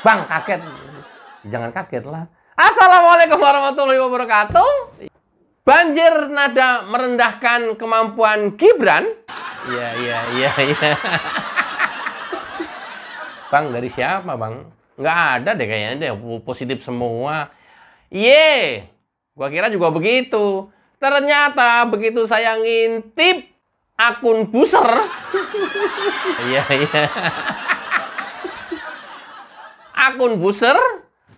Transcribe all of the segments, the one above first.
Bang, kaget. Jangan kaget lah. Assalamualaikum warahmatullahi wabarakatuh. Banjir nada merendahkan kemampuan Gibran. Iya. Bang, dari siapa, Bang? Nggak ada deh kayaknya, deh positif semua. Gua kira juga begitu. Ternyata begitu saya ngintip akun Buser. Iya. Akun Buser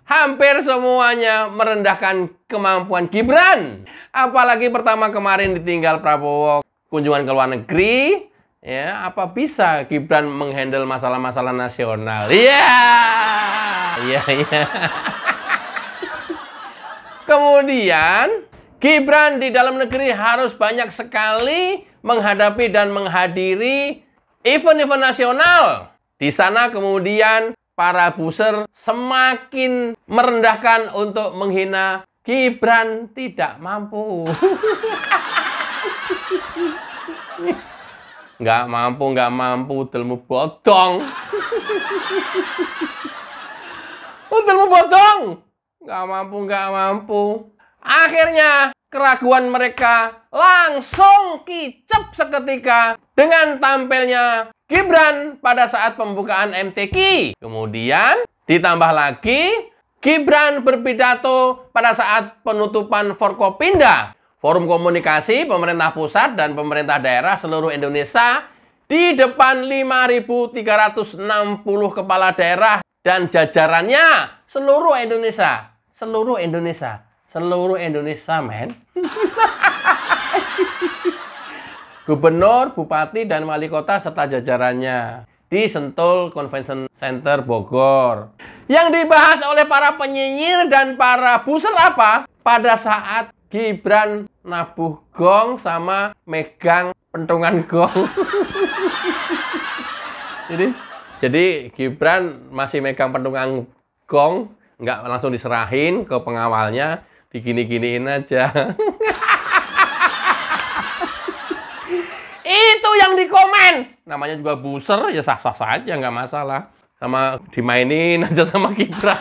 hampir semuanya merendahkan kemampuan Gibran. Apalagi pertama kemarin ditinggal Prabowo kunjungan ke luar negeri. Ya, apa bisa Gibran menghandle masalah-masalah nasional? Iya. Kemudian Gibran di dalam negeri harus banyak sekali menghadapi dan menghadiri event-event nasional. Di sana kemudian para buser semakin merendahkan untuk menghina Gibran tidak mampu. Nggak mampu, udelmu bodong. Udelmu bodong. Nggak mampu. Akhirnya keraguan mereka langsung kicep seketika dengan tampilnya Gibran pada saat pembukaan MTQ. Kemudian ditambah lagi Gibran berpidato pada saat penutupan Forkopinda, Forum Komunikasi Pemerintah Pusat dan Pemerintah Daerah seluruh Indonesia, di depan 5.360 kepala daerah dan jajarannya seluruh Indonesia, men. Gubernur, bupati, dan wali kota serta jajarannya di Sentul Convention Center Bogor. Yang dibahas oleh para penyinyir dan para buser apa? Pada saat Gibran nabuh gong sama megang pentungan gong. Jadi Gibran masih megang pentungan gong, nggak langsung diserahin ke pengawalnya, digini-giniin aja. Itu yang dikomen. Namanya juga buser, ya sah-sah saja, nggak masalah. Sama dimainin aja sama Gibran.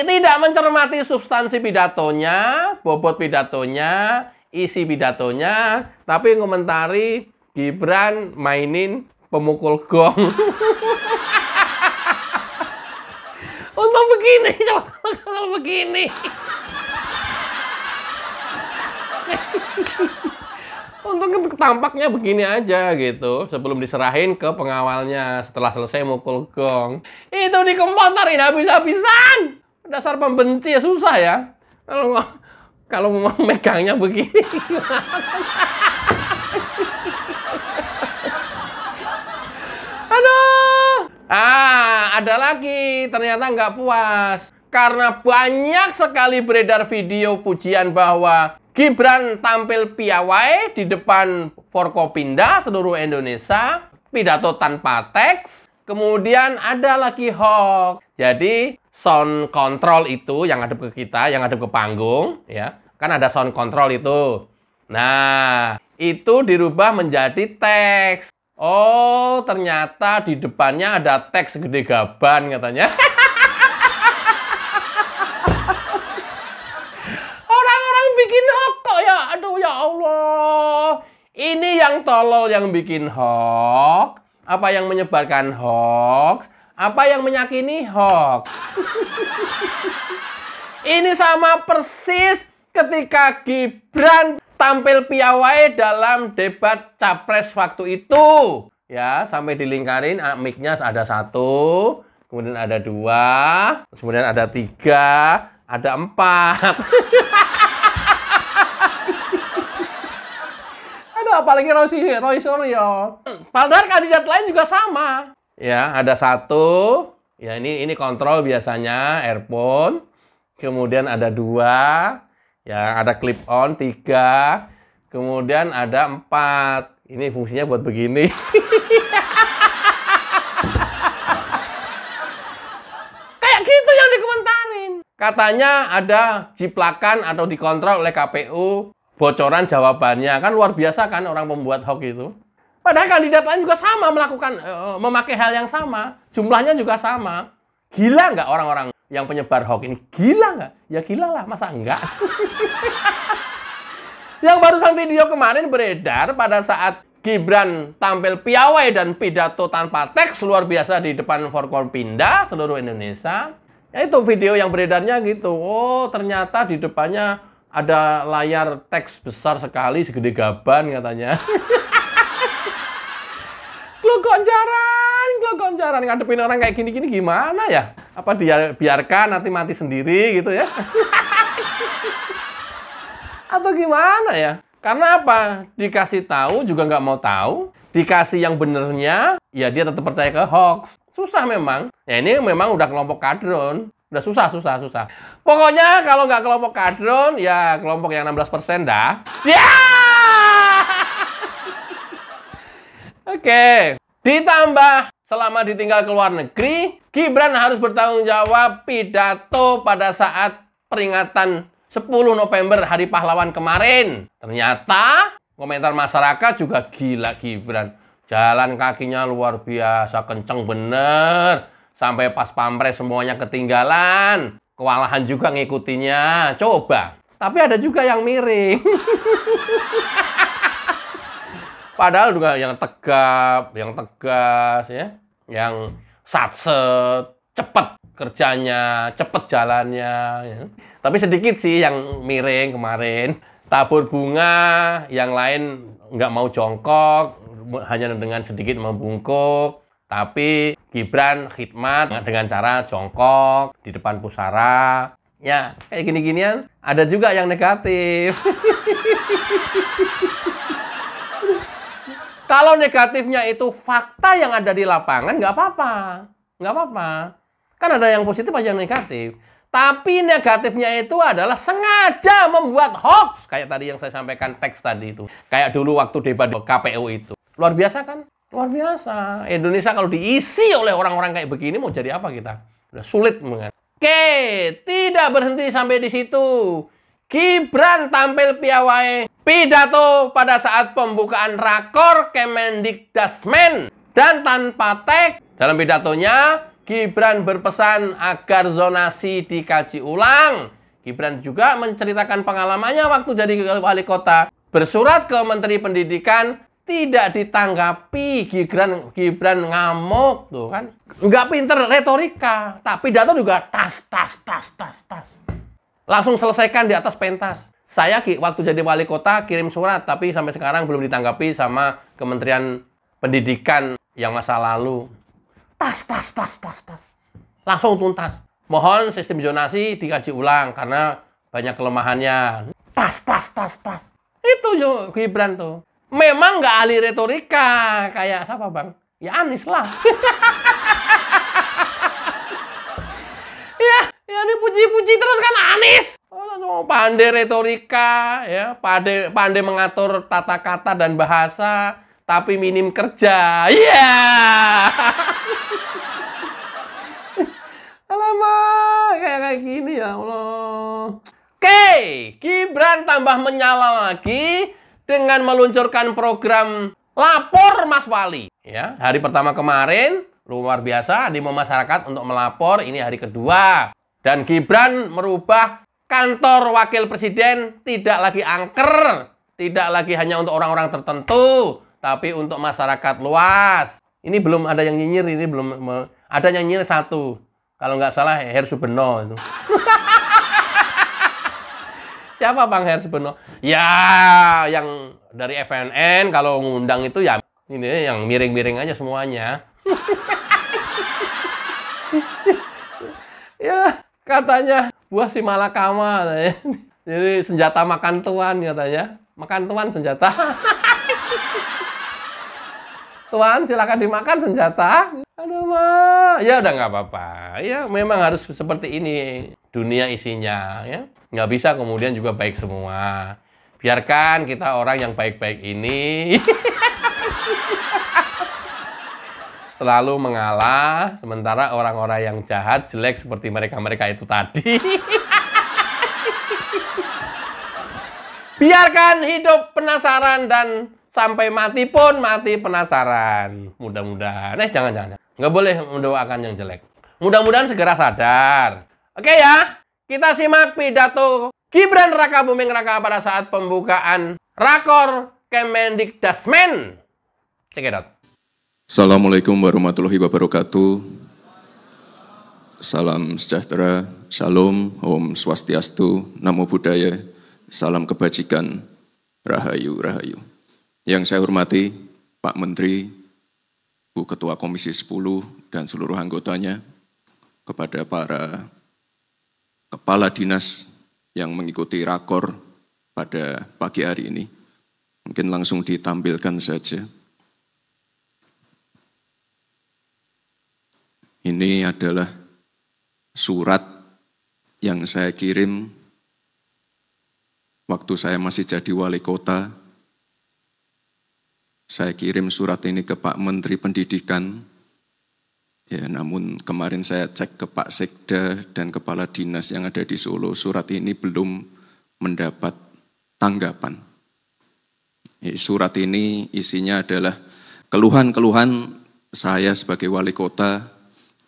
Tidak mencermati substansi pidatonya, bobot pidatonya, isi pidatonya, tapi ngomentari Gibran mainin pemukul gong. Untung begini, coba kalau begini. Untung tampaknya begini aja gitu, sebelum diserahin ke pengawalnya setelah selesai mukul gong. Itu dikomentarin habis-habisan. Dasar pembenci ya, susah ya. Kalau mau megangnya begini. Aduh. Ada lagi, ternyata nggak puas. Karena banyak sekali beredar video pujian bahwa Gibran tampil piawai di depan Forkopinda seluruh Indonesia, pidato tanpa teks. Kemudian ada lagi hoax. Jadi sound control itu yang ngadep ke kita, yang ngadep ke panggung, ya. Kan ada sound control itu. Nah, itu dirubah menjadi teks. Oh, ternyata di depannya ada teks segede gaban katanya. Orang-orang bikin hoax kok ya. Aduh ya Allah. Ini yang tolol yang bikin hoax, apa yang menyebarkan hoax, apa yang menyakini hoax. Ini sama persis ketika Gibran tampil piawai dalam debat capres waktu itu. Ya, sampai dilingkarin, mic-nya ada 1, kemudian ada 2, kemudian ada 3, ada 4. Aduh, apalagi Roy Suryo. Padahal kandidat lain juga sama. Ya, ada 1. Ya, ini kontrol biasanya, earphone. Kemudian ada 2. Ya, ada clip on 3. Kemudian ada 4. Ini fungsinya buat begini. Kayak gitu yang dikomentarin. Katanya ada jiplakan atau dikontrol oleh KPU bocoran jawabannya. Kan luar biasa kan orang pembuat hoax itu. Padahal kandidat lain juga sama memakai hal yang sama. Jumlahnya juga sama. Gila nggak orang-orang yang penyebar hoax ini? Gila nggak? Ya gila lah, masa enggak? Yang barusan video kemarin beredar pada saat Gibran tampil piawai dan pidato tanpa teks luar biasa di depan Forkopimda seluruh Indonesia. Ya itu video yang beredarnya gitu. Oh, ternyata di depannya ada layar teks besar sekali segede gaban katanya. Glogonjaran ngadepin orang kayak gini-gini gimana ya? Apa dia biarkan nanti mati sendiri gitu ya? Atau gimana ya? Karena apa? Dikasih tahu juga nggak mau tahu. Dikasih yang benernya, ya dia tetap percaya ke hoax. Susah memang. Ya ini memang udah kelompok kadron. Udah susah. Pokoknya kalau nggak kelompok kadron, ya kelompok yang 16% dah. Ya! Oke. Ditambah selama ditinggal ke luar negeri, Gibran harus bertanggung jawab pidato pada saat peringatan 10 November Hari Pahlawan kemarin. Ternyata komentar masyarakat juga gila Gibran. Jalan kakinya luar biasa, kenceng bener. Sampai pas pampres semuanya ketinggalan. Kewalahan juga ngikutinya. Coba. Tapi ada juga yang miring. Padahal juga yang tegap, yang tegas, ya. Yang satset, cepet kerjanya, cepet jalannya. Ya. Tapi sedikit sih yang miring kemarin. Tabur bunga, yang lain nggak mau jongkok, hanya dengan sedikit membungkuk. Tapi Gibran khidmat dengan cara jongkok di depan pusara. Ya, kayak gini-ginian. Ada juga yang negatif. Kalau negatifnya itu fakta yang ada di lapangan, nggak apa-apa. Nggak apa-apa. Kan ada yang positif, ada yang negatif. Tapi negatifnya itu adalah sengaja membuat hoax. Kayak tadi yang saya sampaikan teks tadi itu. Kayak dulu waktu debat KPU itu. Luar biasa kan? Luar biasa. Indonesia kalau diisi oleh orang-orang kayak begini, mau jadi apa kita? Udah sulit banget. Oke, tidak berhenti sampai di situ. Gibran tampil piawai pidato pada saat pembukaan rakor Kemendikdasmen. Dan tanpa teks, dalam pidatonya, Gibran berpesan agar zonasi dikaji ulang. Gibran juga menceritakan pengalamannya waktu jadi wali kota. Bersurat ke Menteri Pendidikan, tidak ditanggapi. Gibran ngamuk tuh kan. Nggak pinter retorika. Tapi pidato juga tas. Langsung selesaikan di atas pentas. Saya waktu jadi wali kota kirim surat, tapi sampai sekarang belum ditanggapi sama Kementerian Pendidikan yang masa lalu. Tas. Langsung tuntas. Mohon sistem zonasi dikaji ulang karena banyak kelemahannya. Tas. Itu Gibran tuh. Memang nggak ahli retorika. Kayak siapa bang? Ya Anies lah. Ya dipuji-puji terus kan Anies. Oh, pandai retorika, ya, pandai mengatur tata kata dan bahasa, tapi minim kerja. Iya. Alamak, kayak gini ya Allah. Oke, Gibran tambah menyala lagi dengan meluncurkan program Lapor Mas Wali. Ya, hari pertama kemarin luar biasa demo masyarakat untuk melapor. Ini hari kedua. Dan Gibran merubah kantor wakil presiden tidak lagi angker, tidak lagi hanya untuk orang-orang tertentu, tapi untuk masyarakat luas. Ini belum ada yang nyinyir, ini belum ada yang nyinyir satu. Kalau nggak salah Her Subeno itu. Siapa Bang Her Subeno? Ya, yang dari FNN kalau ngundang itu ya ini yang miring-miring aja semuanya. Ya, katanya buah si malakama. Jadi senjata makan tuan katanya. Makan tuan senjata. Tuan silakan dimakan senjata. Aduh mah. Ya udah nggak apa-apa. Ya memang harus seperti ini dunia isinya. Ya nggak bisa kemudian juga baik semua. Biarkan kita orang yang baik-baik ini selalu mengalah, sementara orang-orang yang jahat, jelek seperti mereka-mereka itu tadi. Biarkan hidup penasaran dan sampai mati pun mati penasaran. Mudah-mudahan, jangan. Nggak boleh mendoakan yang jelek. Mudah-mudahan segera sadar. Oke ya, kita simak pidato Gibran Rakabuming Raka pada saat pembukaan Rakor Kemendikdasmen. Cekidot. Assalamualaikum warahmatullahi wabarakatuh. Salam sejahtera, shalom, om swastiastu, namo buddhaya, salam kebajikan, rahayu, rahayu. Yang saya hormati Pak Menteri, Bu Ketua Komisi 10 dan seluruh anggotanya, kepada para kepala dinas yang mengikuti rakor pada pagi hari ini. Mungkin langsung ditampilkan saja. Ini adalah surat yang saya kirim waktu saya masih jadi wali kota. Saya kirim surat ini ke Pak Menteri Pendidikan. Ya, namun kemarin saya cek ke Pak Sekda dan kepala dinas yang ada di Solo, surat ini belum mendapat tanggapan. Surat ini isinya adalah keluhan-keluhan saya sebagai wali kota,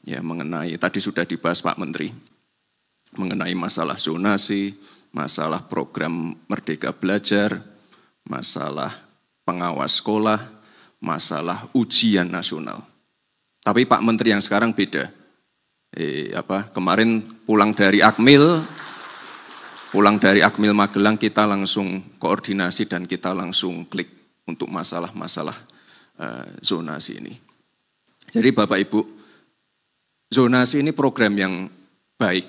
ya mengenai, tadi sudah dibahas Pak Menteri, mengenai masalah zonasi, masalah program Merdeka Belajar, masalah pengawas sekolah, masalah ujian nasional. Tapi Pak Menteri yang sekarang beda. Kemarin pulang dari Akmil Magelang, kita langsung koordinasi dan kita langsung klik untuk masalah-masalah zonasi ini. Jadi Bapak Ibu, zonasi ini program yang baik,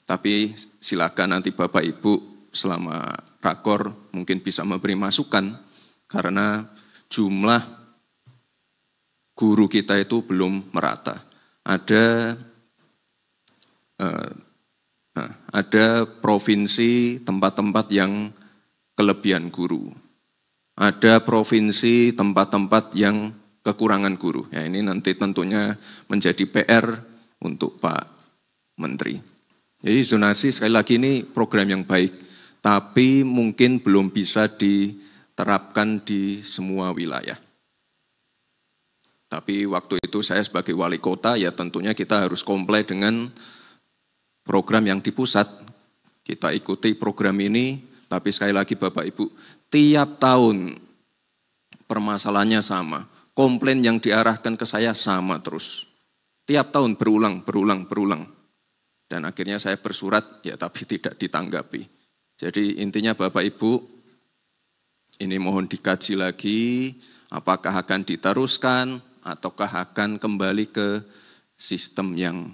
tapi silakan nanti Bapak Ibu selama rakor mungkin bisa memberi masukan, karena jumlah guru kita itu belum merata. Ada provinsi tempat-tempat yang kelebihan guru. Ada provinsi tempat-tempat yang kekurangan guru. Ya, ini nanti tentunya menjadi PR untuk Pak Menteri. Jadi zonasi sekali lagi ini program yang baik, tapi mungkin belum bisa diterapkan di semua wilayah. Tapi waktu itu saya sebagai wali kota, ya tentunya kita harus comply dengan program yang di pusat. Kita ikuti program ini, tapi sekali lagi Bapak Ibu, tiap tahun permasalahannya sama. Komplain yang diarahkan ke saya sama terus. Tiap tahun berulang. Dan akhirnya saya bersurat, ya tapi tidak ditanggapi. Jadi intinya Bapak Ibu, ini mohon dikaji lagi, apakah akan diteruskan, ataukah akan kembali ke sistem yang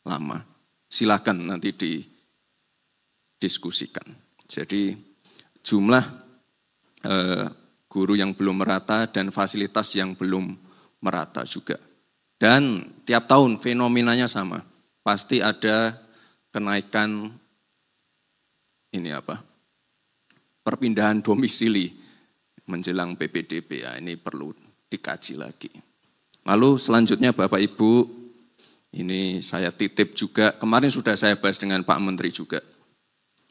lama. Silakan nanti didiskusikan. Jadi jumlah guru yang belum merata dan fasilitas yang belum merata juga. Dan tiap tahun fenomenanya sama. Pasti ada kenaikan perpindahan domisili menjelang PPDB. Ya, ini perlu dikaji lagi. Lalu selanjutnya Bapak Ibu, ini saya titip juga, kemarin sudah saya bahas dengan Pak Menteri juga.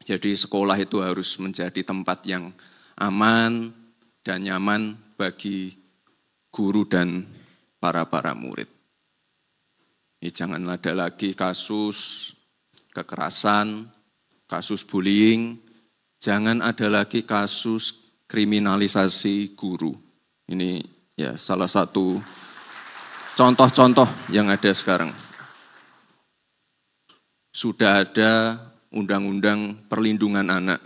Jadi sekolah itu harus menjadi tempat yang aman dan nyaman bagi guru dan para murid. Ini jangan ada lagi kasus kekerasan, kasus bullying, jangan ada lagi kasus kriminalisasi guru. Ini ya salah satu contoh-contoh yang ada sekarang. Sudah ada undang-undang perlindungan anak.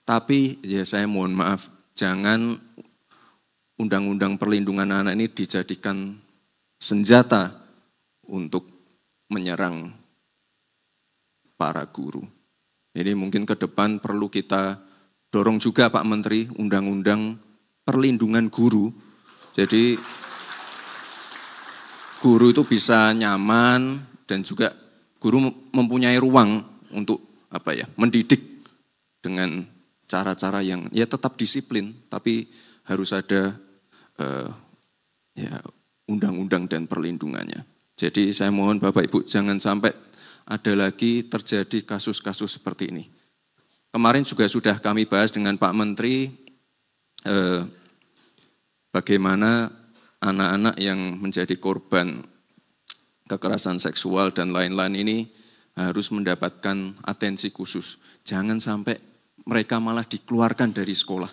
Tapi ya saya mohon maaf, jangan undang-undang perlindungan anak ini dijadikan senjata untuk menyerang para guru. Jadi mungkin ke depan perlu kita dorong juga Pak Menteri undang-undang perlindungan guru. Jadi guru itu bisa nyaman dan juga guru mempunyai ruang untuk mendidik dengan cara-cara yang ya tetap disiplin, tapi harus ada undang-undang dan perlindungannya. Jadi saya mohon Bapak Ibu jangan sampai ada lagi terjadi kasus-kasus seperti ini. Kemarin juga sudah kami bahas dengan Pak Menteri bagaimana anak-anak yang menjadi korban kekerasan seksual dan lain-lain ini harus mendapatkan atensi khusus. Jangan sampai mereka malah dikeluarkan dari sekolah.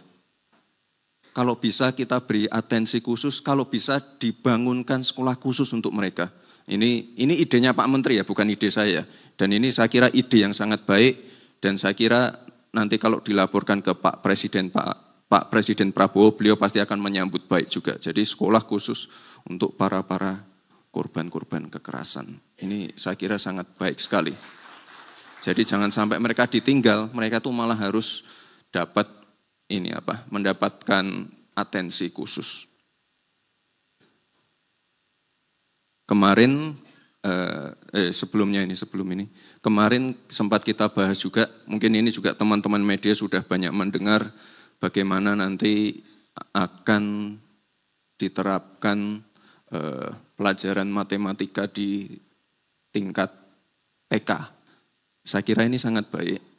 Kalau bisa kita beri atensi khusus, kalau bisa dibangunkan sekolah khusus untuk mereka. Ini idenya Pak Menteri ya, bukan ide saya. Dan ini saya kira ide yang sangat baik, dan saya kira nanti kalau dilaporkan ke Pak Presiden Prabowo, beliau pasti akan menyambut baik juga. Jadi sekolah khusus untuk para korban-korban kekerasan. Ini saya kira sangat baik sekali. Jadi jangan sampai mereka ditinggal, mereka tuh malah harus dapat mendapatkan atensi khusus. Kemarin sebelum ini, kemarin sempat kita bahas juga, mungkin ini juga teman-teman media sudah banyak mendengar bagaimana nanti akan diterapkan pelajaran matematika di tingkat TK. Saya kira ini sangat baik.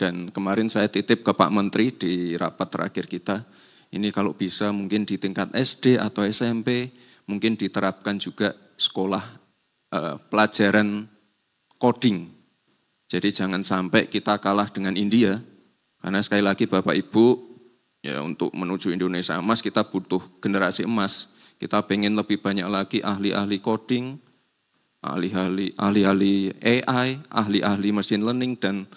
Dan kemarin saya titip ke Pak Menteri di rapat terakhir kita, ini kalau bisa mungkin di tingkat SD atau SMP, mungkin diterapkan juga sekolah pelajaran coding. Jadi jangan sampai kita kalah dengan India, karena sekali lagi Bapak Ibu, ya untuk menuju Indonesia emas kita butuh generasi emas. Kita pengen lebih banyak lagi ahli-ahli coding, ahli-ahli AI, ahli-ahli machine learning, dan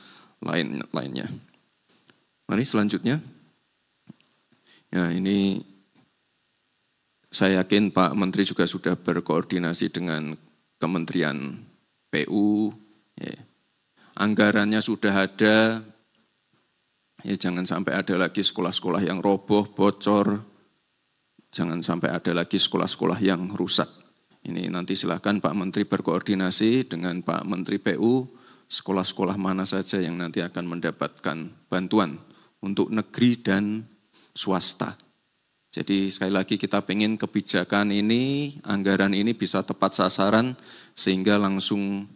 lainnya. Mari selanjutnya. Ya, ini saya yakin Pak Menteri juga sudah berkoordinasi dengan Kementerian PU. Ya. Anggarannya sudah ada. Ya, jangan sampai ada lagi sekolah-sekolah yang roboh, bocor. Jangan sampai ada lagi sekolah-sekolah yang rusak. Ini nanti silakan Pak Menteri berkoordinasi dengan Pak Menteri PU, sekolah-sekolah mana saja yang nanti akan mendapatkan bantuan untuk negeri dan swasta. Jadi sekali lagi kita pengen kebijakan ini, anggaran ini bisa tepat sasaran sehingga langsung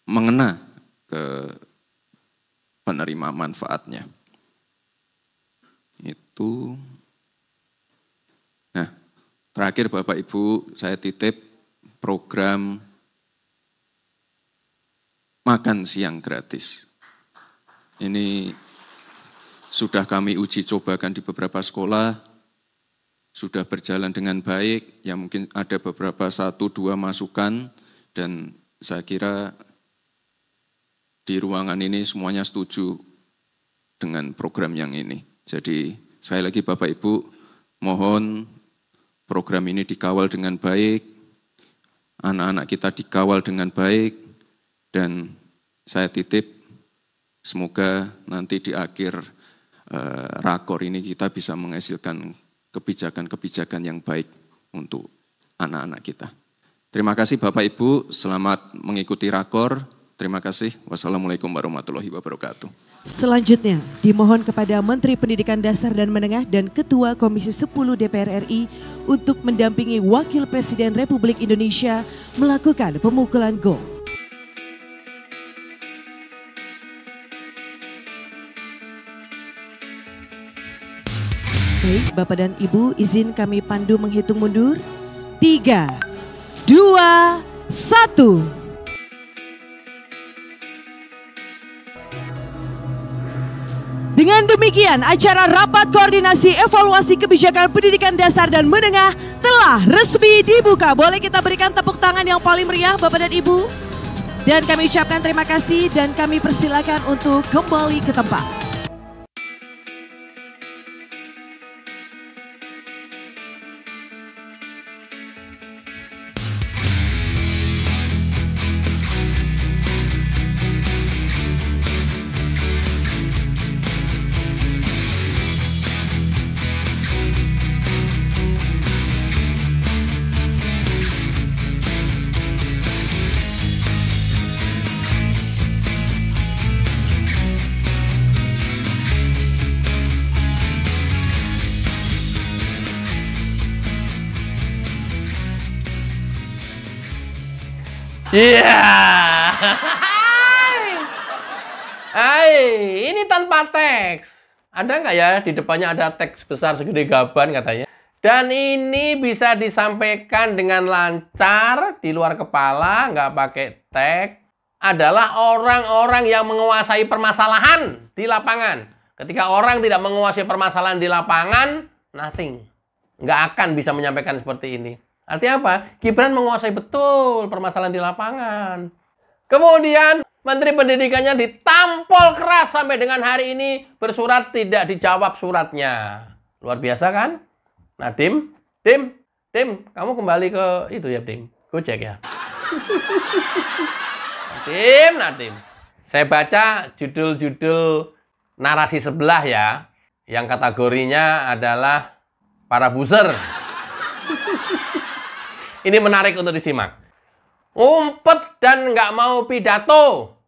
mengena ke penerima manfaatnya. Itu. Nah, terakhir Bapak Ibu, saya titip program makan siang gratis. Ini sudah kami uji cobakan di beberapa sekolah, sudah berjalan dengan baik, ya mungkin ada beberapa 1-2 masukan, dan saya kira di ruangan ini semuanya setuju dengan program yang ini. Jadi sekali lagi Bapak Ibu, mohon program ini dikawal dengan baik, anak-anak kita dikawal dengan baik, dan saya titip semoga nanti di akhir rakor ini kita bisa menghasilkan kebijakan-kebijakan yang baik untuk anak-anak kita. Terima kasih Bapak Ibu, selamat mengikuti rakor. Terima kasih. Wassalamualaikum warahmatullahi wabarakatuh. Selanjutnya, dimohon kepada Menteri Pendidikan Dasar dan Menengah dan Ketua Komisi 10 DPR RI untuk mendampingi Wakil Presiden Republik Indonesia melakukan pemukulan gong. Baik, Bapak dan Ibu, izin kami pandu menghitung mundur. 3, 2, 1. Dengan demikian, acara Rapat Koordinasi Evaluasi Kebijakan Pendidikan Dasar dan Menengah telah resmi dibuka. Boleh kita berikan tepuk tangan yang paling meriah Bapak dan Ibu? Dan kami ucapkan terima kasih dan kami persilakan untuk kembali ke tempat. Iya. Hai, ini tanpa teks. Ada nggak ya di depannya ada teks besar segede gaban katanya. Dan ini bisa disampaikan dengan lancar di luar kepala, nggak pakai teks. Adalah orang-orang yang menguasai permasalahan di lapangan. Ketika orang tidak menguasai permasalahan di lapangan, nothing. Nggak akan bisa menyampaikan seperti ini. Artinya apa? Gibran menguasai betul permasalahan di lapangan. Kemudian Menteri Pendidikannya ditampol keras sampai dengan hari ini bersurat tidak dijawab suratnya. Luar biasa kan? Nah, Dim, kamu kembali ke itu ya, Dim. Gojek ya. Nadim. Saya baca judul-judul narasi sebelah ya, yang kategorinya adalah para buzzer. Ini menarik untuk disimak. Umpet dan nggak mau pidato.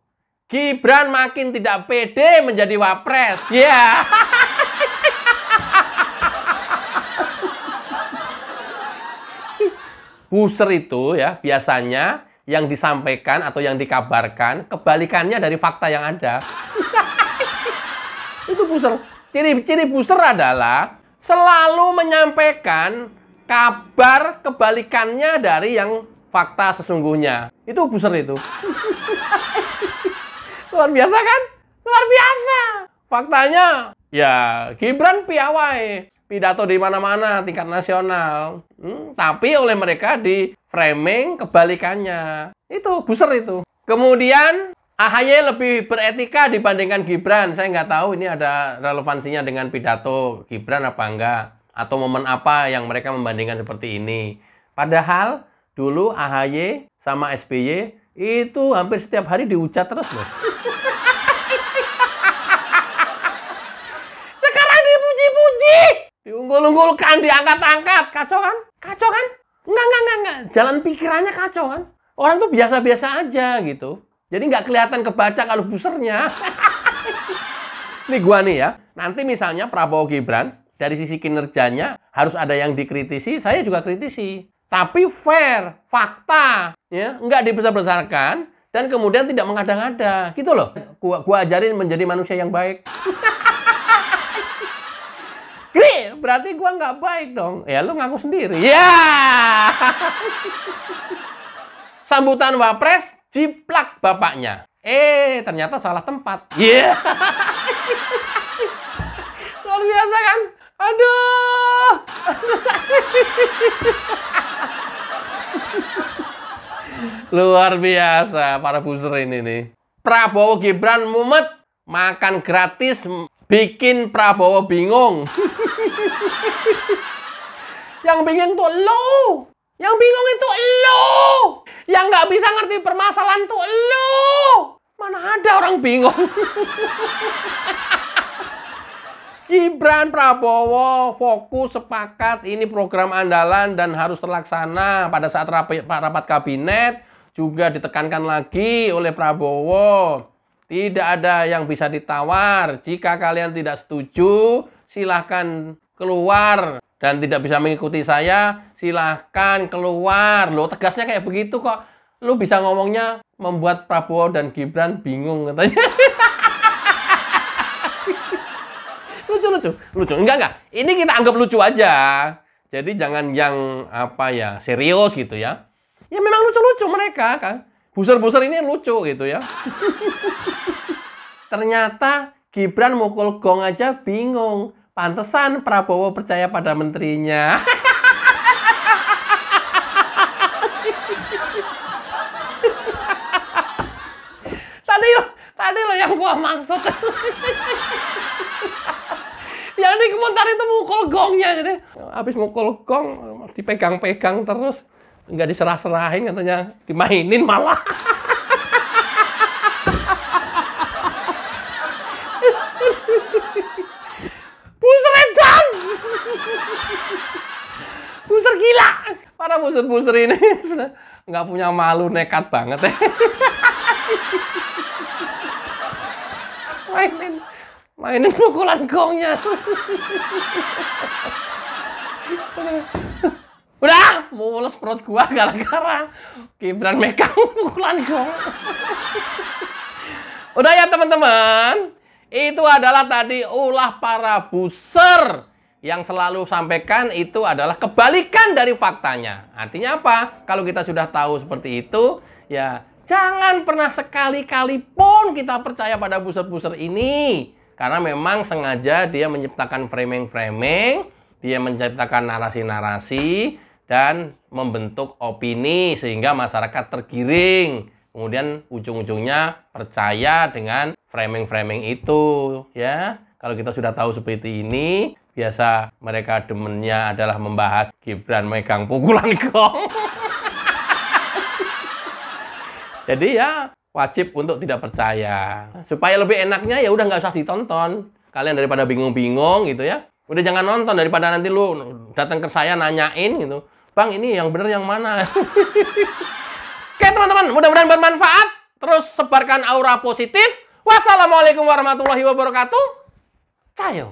Gibran makin tidak pede menjadi wapres. Ya. Yeah. Buzzer itu ya biasanya yang disampaikan atau yang dikabarkan kebalikannya dari fakta yang ada. Itu buzzer. Ciri-ciri buzzer adalah selalu menyampaikan kabar kebalikannya dari yang fakta sesungguhnya. Itu buzzer itu. Luar biasa kan? Luar biasa. Faktanya, ya Gibran piawai. Pidato di mana-mana tingkat nasional. Tapi oleh mereka di framing kebalikannya. Itu buzzer itu. Kemudian AHY lebih beretika dibandingkan Gibran. Saya nggak tahu ini ada relevansinya dengan pidato Gibran apa enggak. Atau momen apa yang mereka membandingkan seperti ini. Padahal dulu AHY sama SBY itu hampir setiap hari dihujat terus loh. Sekarang dipuji-puji. Diunggul-unggulkan, diangkat-angkat. Kacau kan? Kacau kan? Enggak. Jalan pikirannya kacau kan? Orang tuh biasa-biasa aja gitu. Jadi nggak kelihatan kebaca kalau busernya. Ini gua nih ya. Nanti misalnya Prabowo Gibran, dari sisi kinerjanya harus ada yang dikritisi, saya juga kritisi. Tapi fair, fakta, ya, nggak dibesar-besarkan dan kemudian tidak mengada-ngada. Gitu loh. Gua ajarin menjadi manusia yang baik. Berarti gua nggak baik dong. Ya lu ngaku sendiri. Ya. Sambutan wapres, jiplak bapaknya. Ternyata salah tempat. Yeah. Luar biasa kan? Aduh. Luar biasa para buzzer ini nih. Prabowo Gibran mumet, makan gratis, bikin Prabowo bingung. Yang bingung tuh lo. Yang bingung itu lo. Yang nggak bisa ngerti permasalahan tuh lo. Mana ada orang bingung. Gibran, Prabowo fokus sepakat ini program andalan dan harus terlaksana pada saat rapat kabinet. Juga ditekankan lagi oleh Prabowo. Tidak ada yang bisa ditawar. Jika kalian tidak setuju, silahkan keluar. Dan tidak bisa mengikuti saya, silahkan keluar. Loh, tegasnya kayak begitu kok. Lu bisa ngomongnya membuat Prabowo dan Gibran bingung katanya. Lucu. Enggak. Ini kita anggap lucu aja. Jadi jangan yang serius gitu ya. Ya memang lucu-lucu mereka kan. Buzzer-buzzer ini lucu gitu ya. Ternyata Gibran mukul gong aja bingung. Pantesan Prabowo percaya pada menterinya. Tadi lo yang gua maksud. Yang dikomentar itu mukul gongnya. Jadi habis mukul gong dipegang-pegang terus. Nggak diserah-serahin katanya. Dimainin malah. Buzzer gila. Para buzzer-buzzer ini nggak punya malu, nekat banget ya. Mainin pukulan gongnya. Udah, mules perut gua gara-gara Gibran megang pukulan gong. Udah ya teman-teman. Itu adalah tadi ulah para buzzer yang selalu sampaikan itu adalah kebalikan dari faktanya. Artinya apa? Kalau kita sudah tahu seperti itu, ya jangan pernah sekali-kali pun kita percaya pada buzzer-buzzer ini. Karena memang sengaja dia menciptakan framing-framing, dia menciptakan narasi-narasi, dan membentuk opini sehingga masyarakat tergiring. Kemudian ujung-ujungnya percaya dengan framing-framing itu, ya. Kalau kita sudah tahu seperti ini, biasa mereka demennya adalah membahas Gibran megang pukulan gong. Jadi ya wajib untuk tidak percaya. Supaya lebih enaknya ya udah nggak usah ditonton. Kalian daripada bingung-bingung gitu ya. Udah jangan nonton daripada nanti lu datang ke saya nanyain gitu. Bang, ini yang bener yang mana? Oke teman-teman, mudah-mudahan bermanfaat. Terus sebarkan aura positif. Wassalamualaikum warahmatullahi wabarakatuh. Cayo.